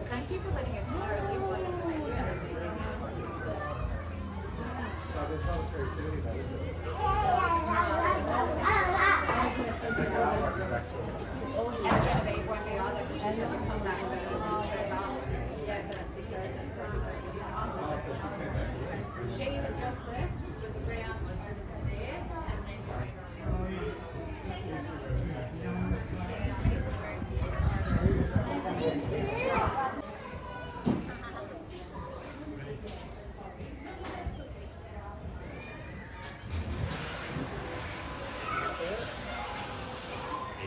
Thank you for letting us know at least like and Genevieve won't be either because she's going to come back with us. Yeah, but that's the person. She had just left, was around over there, and then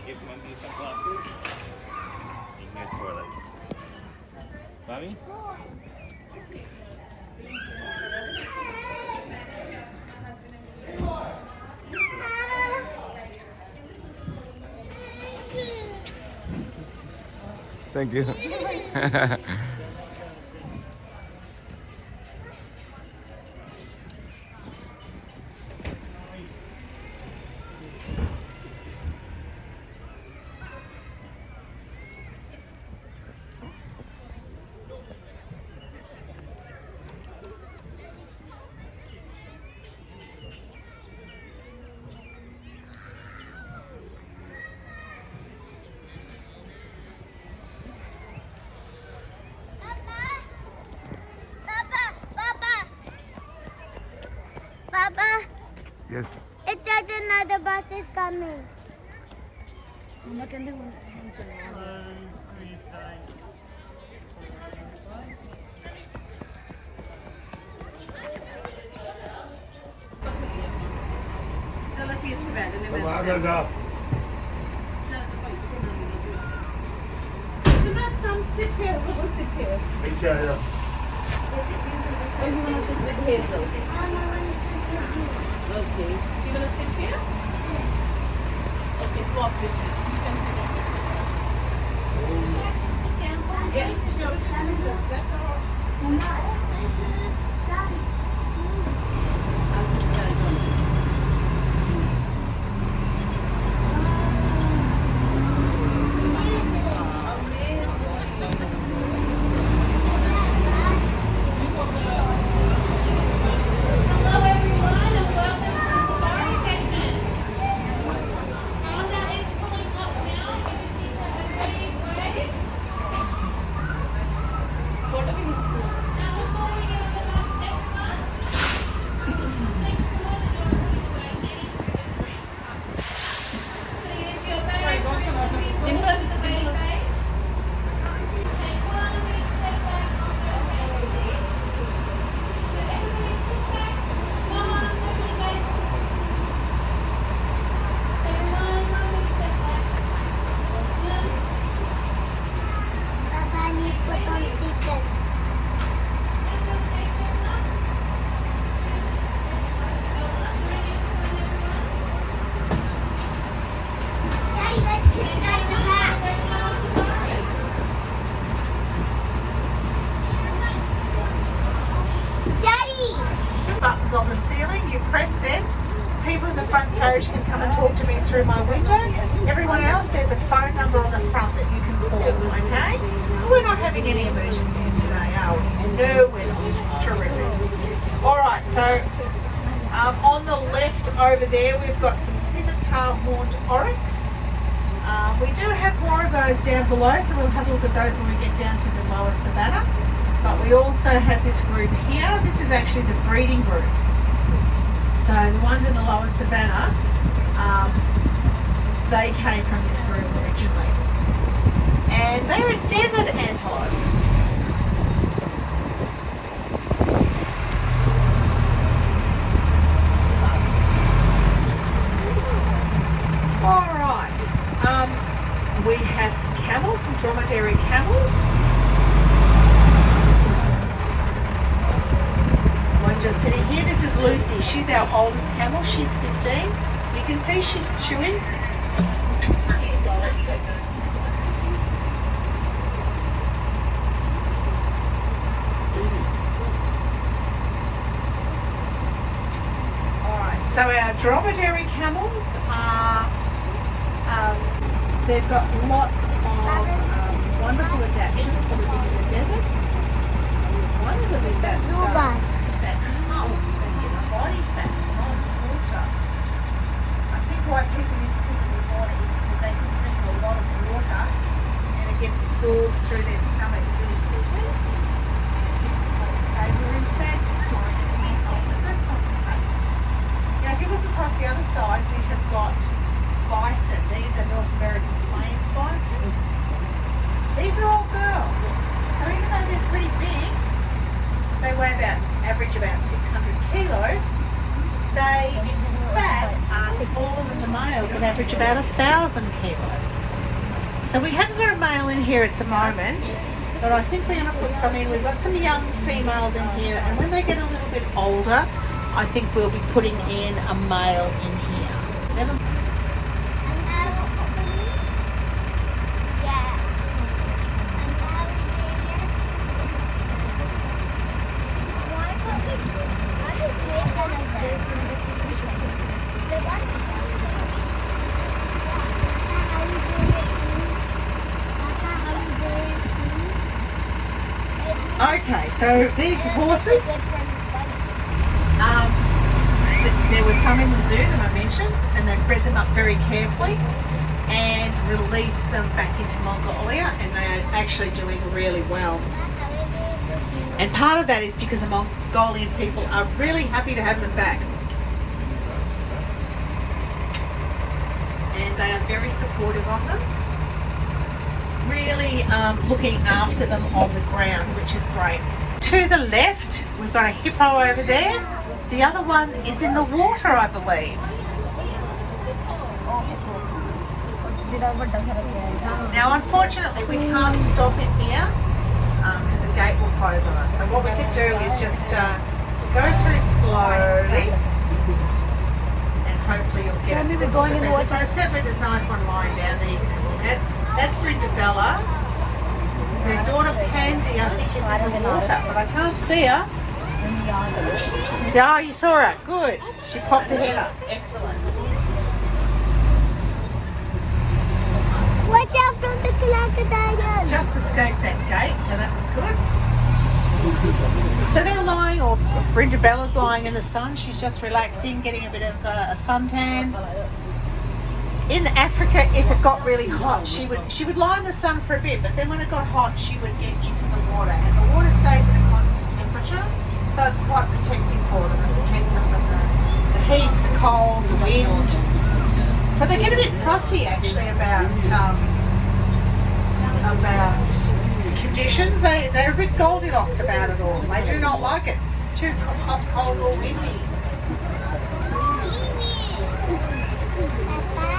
give Monkey some glasses. In your toilet. Mommy? Thank you. Yes. It says another bus is coming. sit here, we'll sit here. Okay. Oh, you want to sit with Hazel? Okay. You want to sit here? Okay, swap with you. You can sit down. Yes, sure. That's all. On the ceiling, you press them. People in the front carriage can come and talk to me through my window. Everyone else, there's a phone number on the front that you can call, okay? We're not having any emergencies today, are we? No, we're not. Terrific. Alright, so on the left over there, we've got some scimitar horned oryx. We do have more of those down below, so we'll have a look at those when we get down to the lower savanna. But we also have this group here. This is actually the breeding group. So the ones in the lower savanna, they came from this group originally. And they're a desert antelope. All right. We have some camels, some dromedary camels. One just sitting here. This is Lucy. She's our oldest camel. She's 15. You can see she's chewing. So our dromedary camels are, they've got lots of wonderful adaptations to living in the desert. One of them is that hump that is a body fat on water. I think why people used to put them as body is because they can drink a lot of water and it gets absorbed through their stomach really quickly. They were in fact destroying it in but that's not the case. Now if you look across the other side, we have got bison. These are North American plains bison. These are all girls. So even though they're pretty big, they weigh average about 600 kilos. They, in fact, are smaller than the males that average about 1,000 kilos. So we haven't got a male in here at the moment, but I think we're going to put some in. We've got some young females in here, and when they get a little bit older, I think we'll be putting in a male in here. Okay, so these horses, there was some in the zoo that I mentioned, and they bred them up very carefully and released them back into Mongolia, and they are actually doing really well. And part of that is because the Mongolian people are really happy to have them back. And they are very supportive of them. Really looking after them on the ground, which is great. To the left, we've got a hippo over there. The other one is in the water, I believe. Now, unfortunately, we can't stop in here because the gate will close on us. So what we can do is just go through slowly, and hopefully you'll get it. Going in the water. Certainly, there's a nice one lying down there. You can look at. That's Brindabella. Her daughter Pansy, I think, is in the water, but I can't see her. Yeah, you saw her. Good. She popped her head up. Excellent. Watch out from the crocodile. Just escaped that gate, so that was good. So they're lying, or Brindabella's lying in the sun. She's just relaxing, getting a bit of a suntan. In Africa, if it got really hot, she would lie in the sun for a bit, but then when it got hot, she would get into the water, and the water stays at a constant temperature, so it's quite protecting for them. It protects them from the heat, the cold, the wind. So they get a bit fussy actually about conditions. They're a bit Goldilocks about it all. They do not like it too hot, cold, or windy.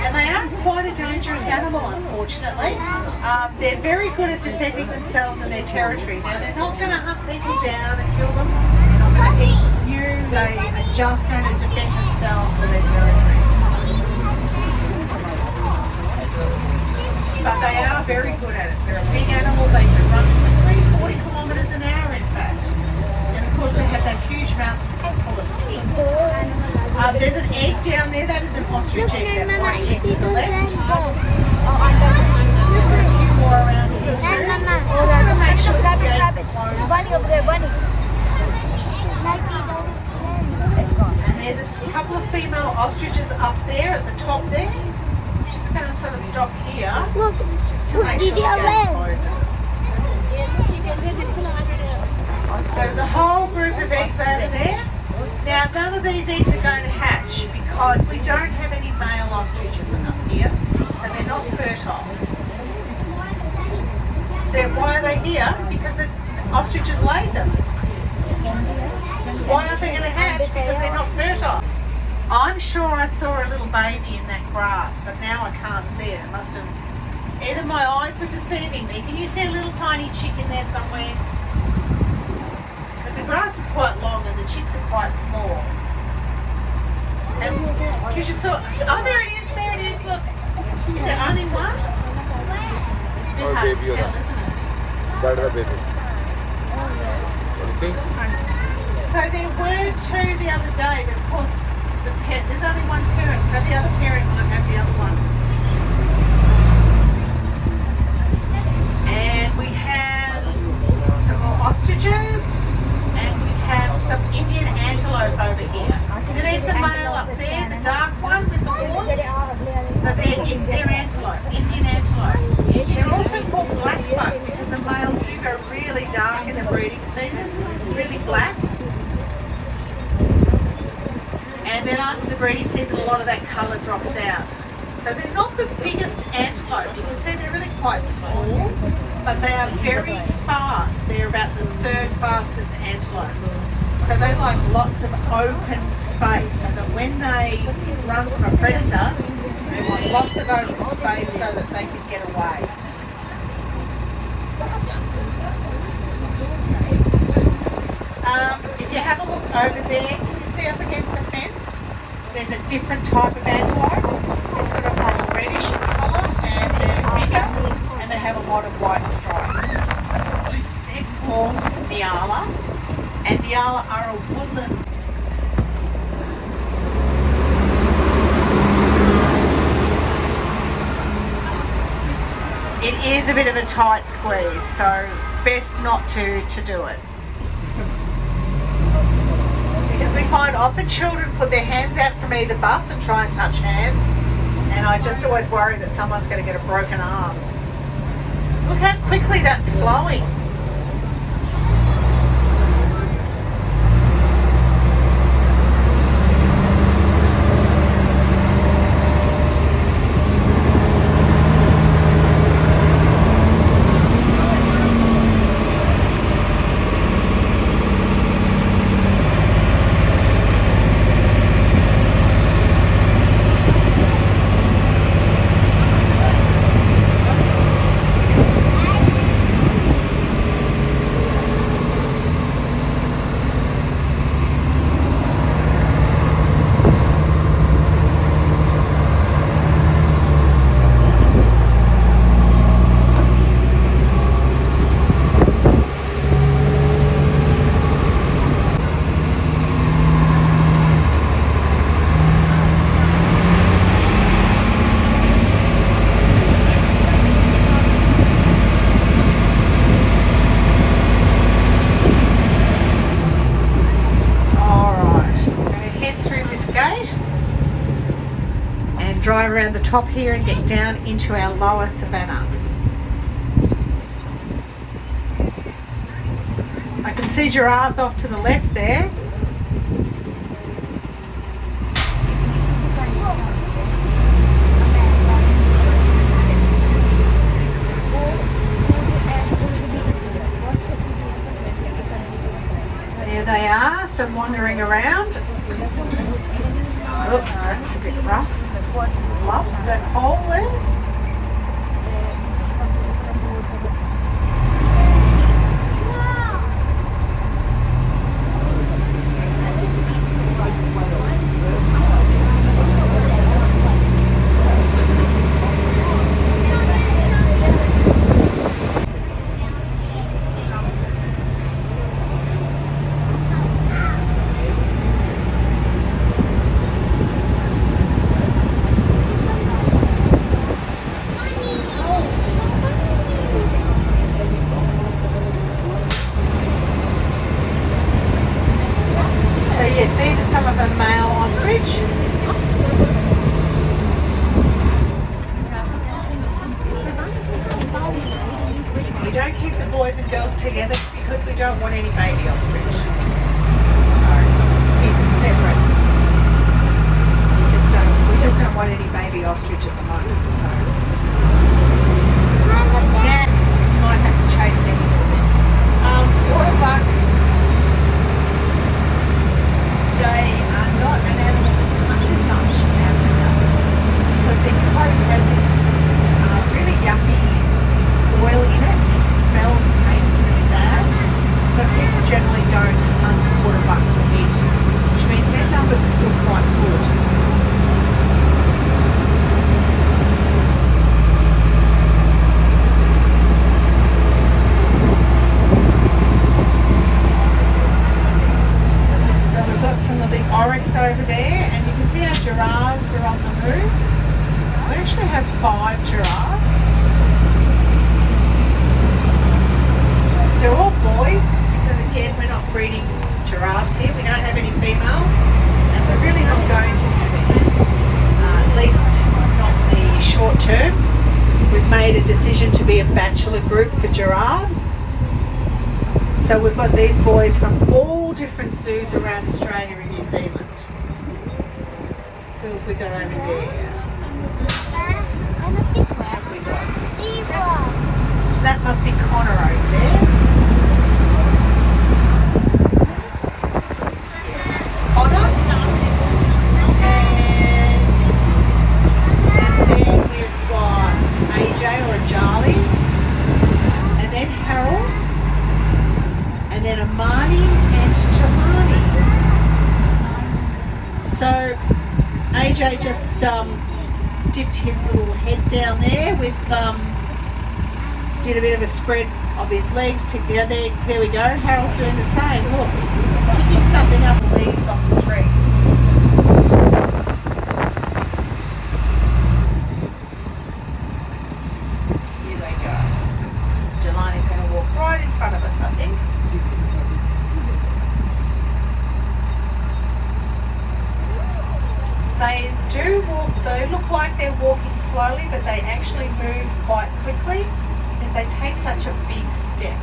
And they are quite a dangerous animal, unfortunately. They're very good at defending themselves and their territory. Now, they're not going to hunt people down and kill them. They're not going to eat you. They are just going to defend themselves for their territory. But they are very good at it. They're a big animal. They can run quickly, 40 kilometres an hour, in fact. And of course, they have that huge mouth full of teeth. There's an egg down there. That is an ostrich egg. That white egg to the left. There are a few more around here too. Just want to make sure this gate closes. Bunny over there, bunny. And there's a couple of female ostriches up there at the top there. Just going to sort of stop here, Look, just to make sure the gate closes. So there's a whole group of eggs over there. Now, none of these eggs are going to hatch because we don't have any male ostriches up here, so they're not fertile. Why are they here? Because the ostriches laid them. Why aren't they going to hatch? Because they're not fertile. I'm sure I saw a little baby in that grass, but now I can't see it. It must have... Either my eyes were deceiving me. Can you see a little tiny chick in there somewhere? The grass is quite long and the chicks are quite small. And because you saw, oh, there it is, look. Is there only one? It's a bit hard to tell, isn't it? That's the baby. You see? So there were two the other day, but of course there's only one parent, so the other parent might have the other one. And we have some more ostriches, and we have some Indian antelope over here. So there's the male up there, the dark one with the horns. So they're antelope, Indian antelope. They're also called blackbuck because the males do go really dark in the breeding season, really black. And then after the breeding season, a lot of that colour drops out. So they're not the biggest antelope. You can see they're really quite small, but they are very fast. They're about the third fastest antelope. So they like lots of open space, so that when they run from a predator, they want lots of open space so that they can get away. If you have a look over there, can you see up against the fence? There's a different type of antelope. They're sort of like reddish in colour, and they're bigger, and they have a lot of white stripes. They're called Nyala, and Nyala are a woodland. It is a bit of a tight squeeze, so best not to do it. Because we find often children put their hands out from either bus and try and touch hands, and I just always worry that someone's going to get a broken arm. Look how quickly that's flowing. Drive around the top here and get down into our lower savanna. I can see giraffes off to the left there. There they are, some wandering around. Oh, that's a bit rough. Love that hole there. Yes, these are some of the male ostrich. We don't keep the boys and girls together because we don't want any baby ostrich. So keep them separate. We just don't want any baby ostrich at the moment. So now you might have to chase them a little bit. Waterbuck. They are not an animal that's touching much Africa because their coat has this really yucky oil in it. It smells and tastes really bad. So people generally don't hunt waterbuck to eat, which means their numbers are still quite good. made a decision to be a bachelor group for giraffes. So we've got these boys from all different zoos around Australia and New Zealand. So if we go over there, have we got? That must be Connor over there. Yes, Connor. And then we've got AJ or Charlie. And then Harold. And then Amani and Chalani. So AJ just dipped his little head down there with, did a bit of a spread of his legs together. There we go. Harold's doing the same. Look, picking something up, leaves off the trees. Here they go. Jelani's going to walk right in front of us, I think. They do walk, they look like they're walking slowly, but they actually move quite quickly because they take such a big step.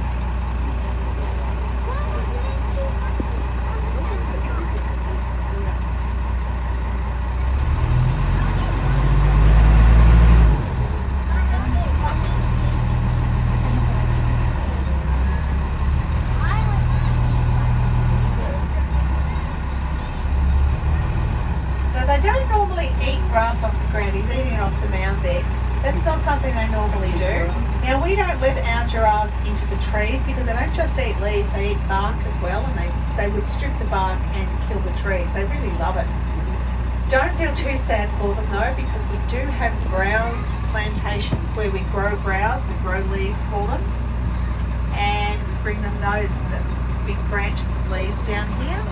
They don't normally eat grass off the ground. He's eating it off the mound there. That's not something they normally do. Now, we don't let our giraffes into the trees because they don't just eat leaves, they eat bark as well, and they would strip the bark and kill the trees. They really love it. Don't feel too sad for them though, because we do have browse plantations where we grow browse, we grow leaves for them, and bring them those big branches of leaves down here.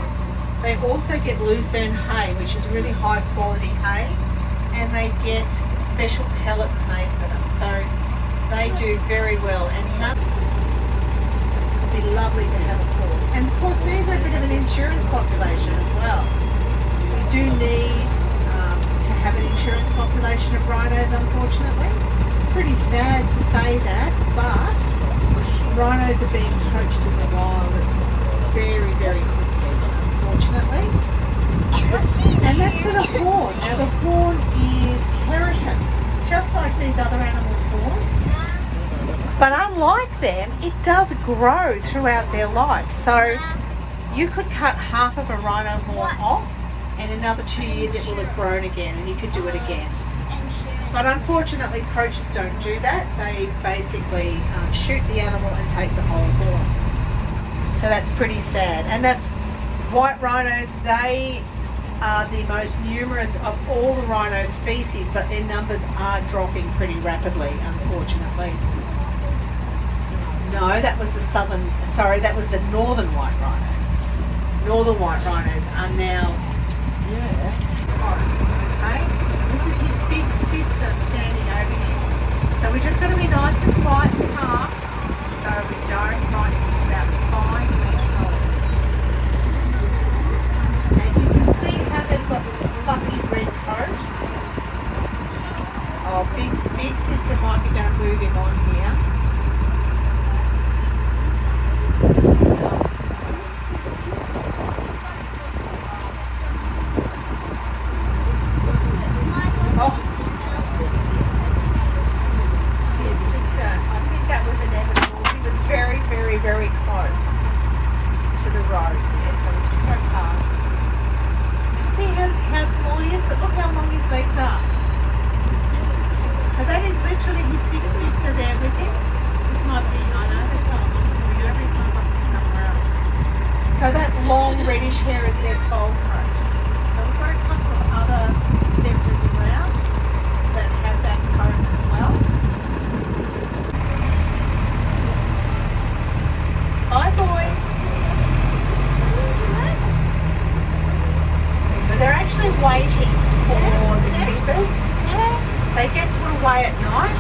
They also get lucerne hay, which is really high quality hay, and they get special pellets made for them. So they do very well, and nuts would be lovely to have a for. And of course, these are a bit of an insurance population as well. We do need to have an insurance population of rhinos, unfortunately. Pretty sad to say that, but rhinos are being poached in the wild very, very quickly. Unfortunately. And that's for the horn. Now the horn is keratin, just like these other animals' horns. But unlike them, it does grow throughout their life. So you could cut half of a rhino horn off and in another 2 years it will have grown again and you could do it again. But unfortunately poachers don't do that. They basically shoot the animal and take the whole horn. So that's pretty sad. And that's white rhinos. They are the most numerous of all the rhino species, but their numbers are dropping pretty rapidly, unfortunately. No, that was the northern white rhino. Northern white rhinos are now, okay? This is his big sister standing over here. So we're just going to be nice and quiet and calm, so we don't frighten him. He's about 5 weeks old. They've got this fluffy red coat. Oh, big sister might be going to move him on here. Oh, it's just, I think that was inevitable. He was very, very, very close to the road there, so we'll just go past. See how small he is, but look how long his legs are. So that is literally his big sister there with him. This might be, I know that's not long, we know this one must be somewhere else. So that long reddish hair is their foal coat. So we've got a couple of other zebras around that have that coat as well. Bye boys. They're actually waiting for the keepers. They get put away at night,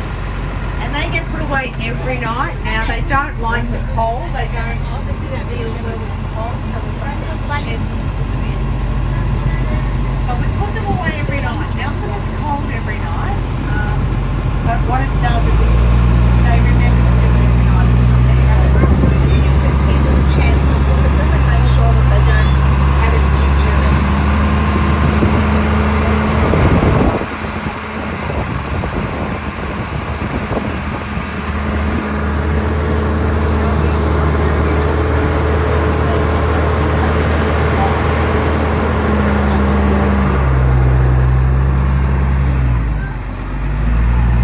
and they get put away every night. Now they don't like the cold. They don't deal well with the cold, so we put some sheds. But we put them away every night. Now that it's cold every night, But what it does is they remember to do it every night. So you have to give the kids a chance to look at them and make sure that they don't have any injury.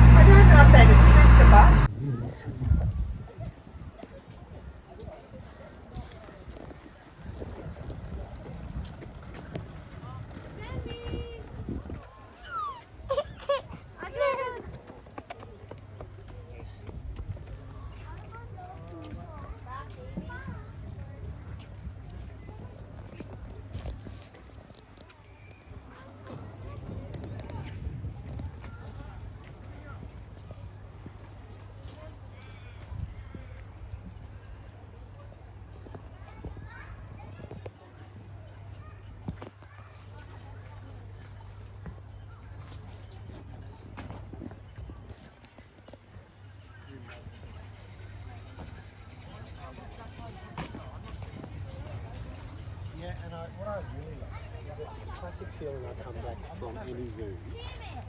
I don't know if they'd attack the bus. Yeah, and what I really like is a classic feeling I come back from any zoo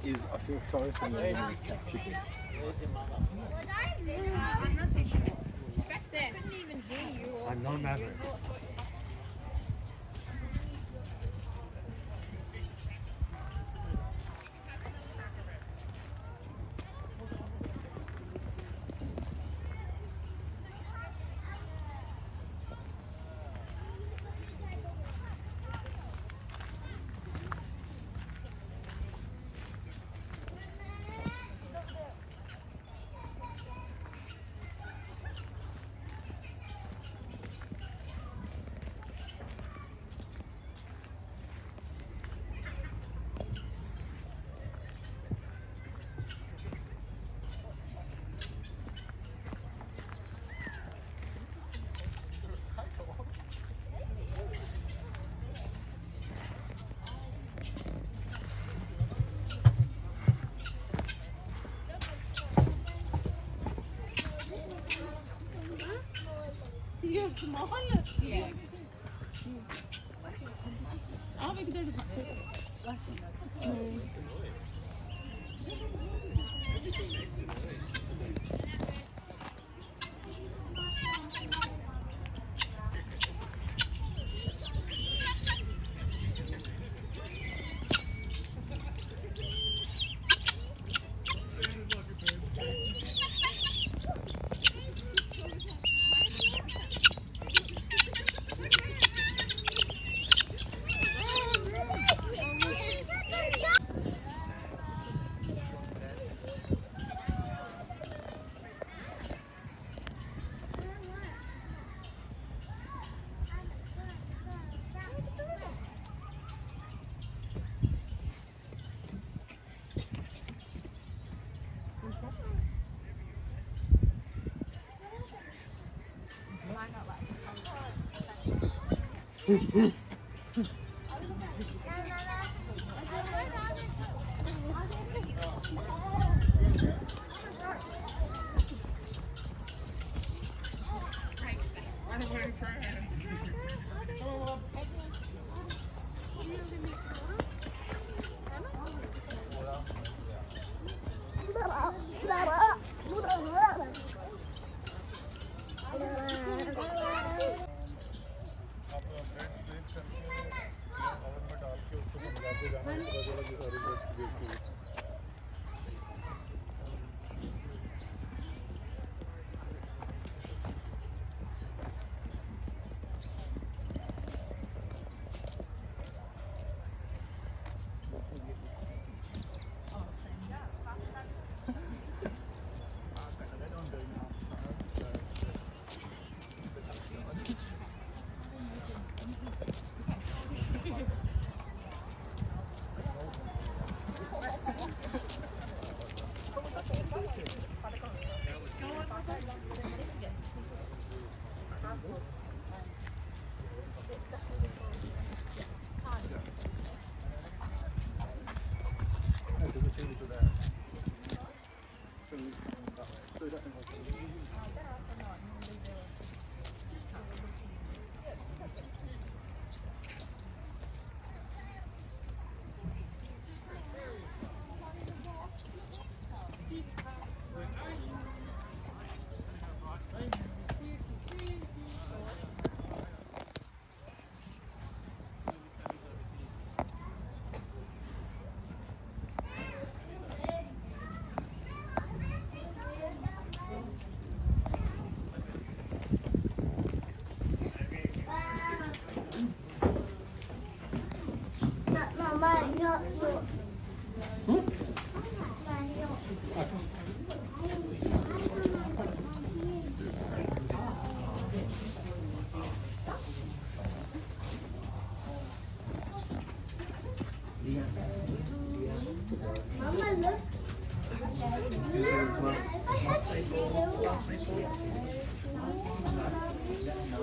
is I feel sorry for the animals captured. I'm not maverick.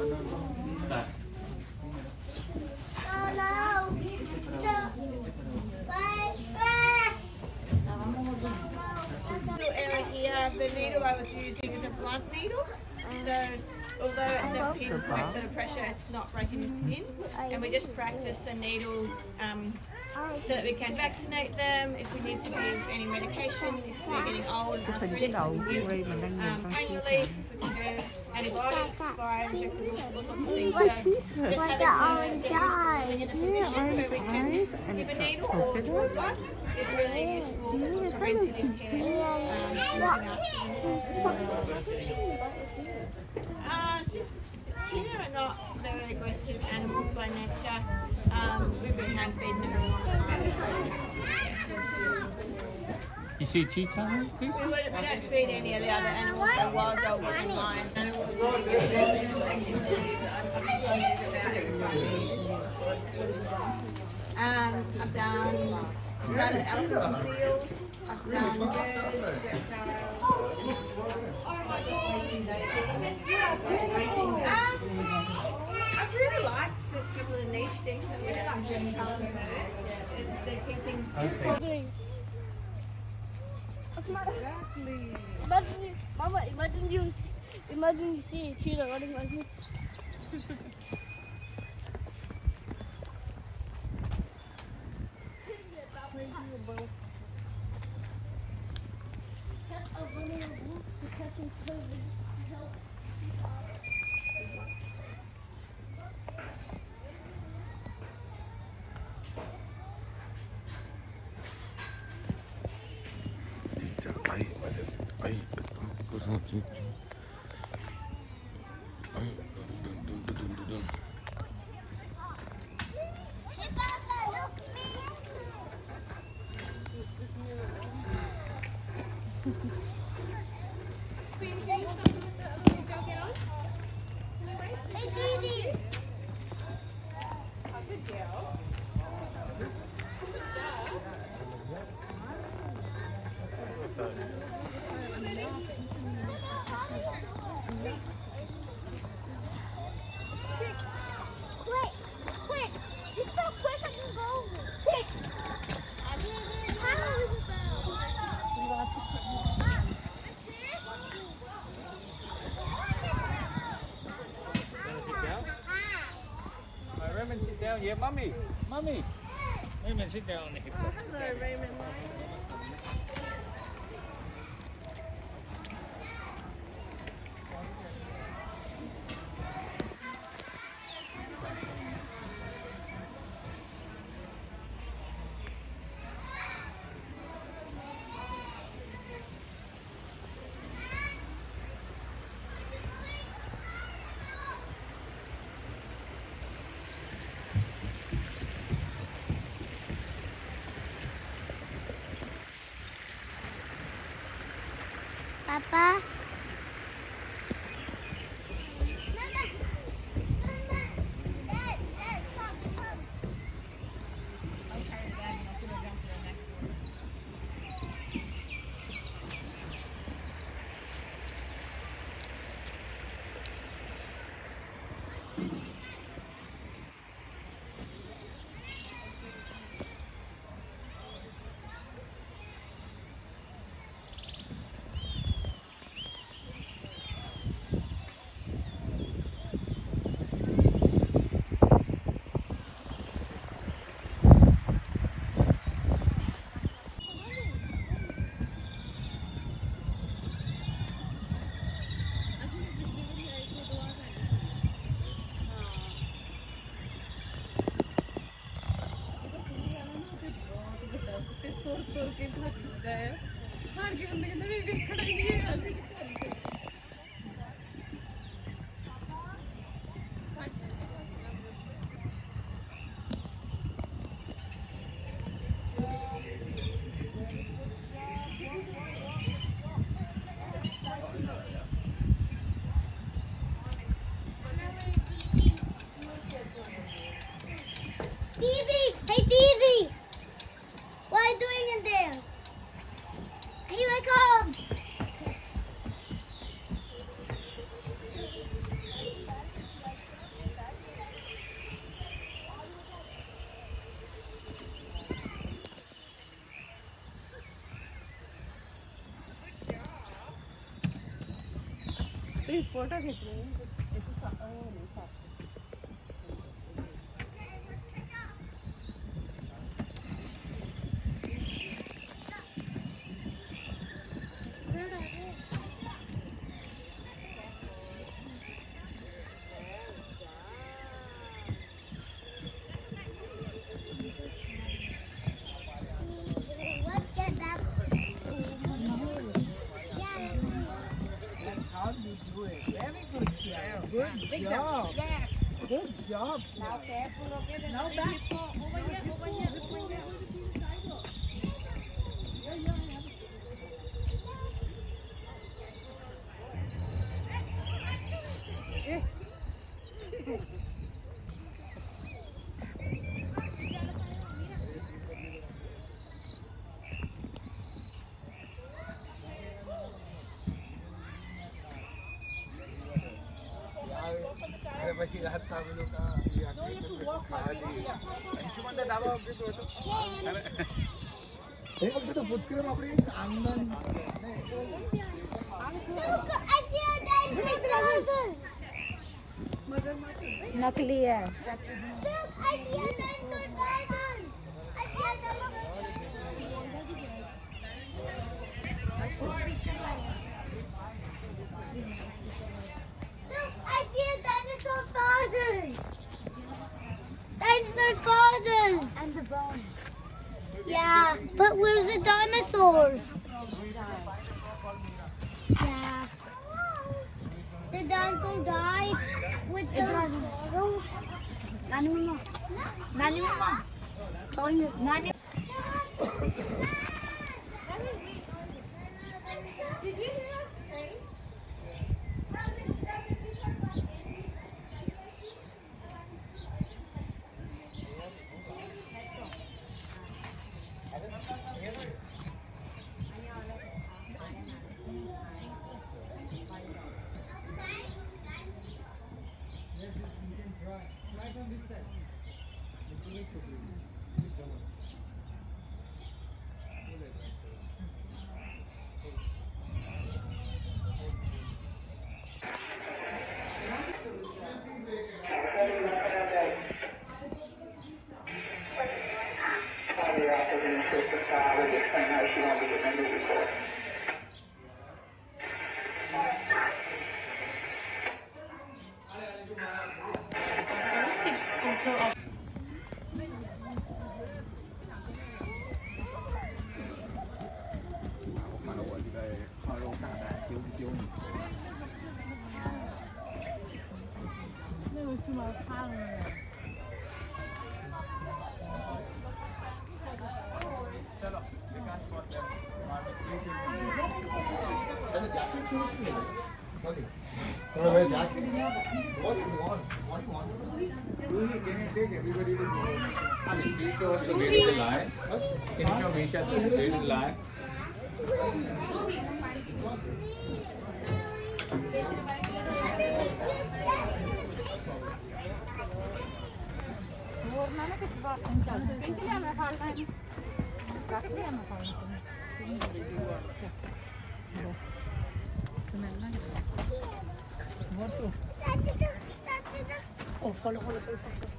Sat. Little area here, the needle I was using is a blunt needle. So although it's a pinpoint sort of pressure, it's not breaking the skin. And we just practice a needle so that we can vaccinate them if we need to give any medication, if they're getting old and arthritic, we can give pain relief, we can do antibiotics, fire injectables, all sorts of things. So just having in a position where we can give a needle or draw blood is really useful for preventative care. Just cheetah are not very aggressive animals by nature. We've been hand feeding them for a long time. You see cheetah? We don't feed any of the other animals, so wild dogs and lions. I've done elephants and seals. I've done birds, reptiles. I've really liked a couple of niche things. I really like doing colour birds. They keep things different. Mama, imagine you see a cheetah running like this. Raymond, sit down. Yeah, mummy. Mummy. Raymond, sit down on the hip. Hello, Raymond. Papa. Photo खींच रही हूँ Big jump. Yes. Good job. Now careful, okay? There's no back. Over here, over here, over here. પછી રાહત કામ લોકો અંશુમન ડાબા વખતે તો હતો એ વખતે તો પુષ્કરમ આપણે આનંદ नकली है Dinosaur fathers! And the bone. Yeah, but where's the dinosaur? Yeah. The dinosaur died with the models. Nani Mama. Nani Mama. Nani. Did you hear us scream? What do you want? What do you want? Can you take everybody to go? Can you show us the way to the line? Can you show me each other the way to the line? Oh, follow, follow, follow, follow.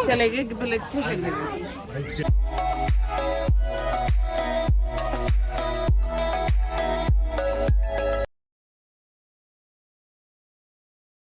चले गए बोले थे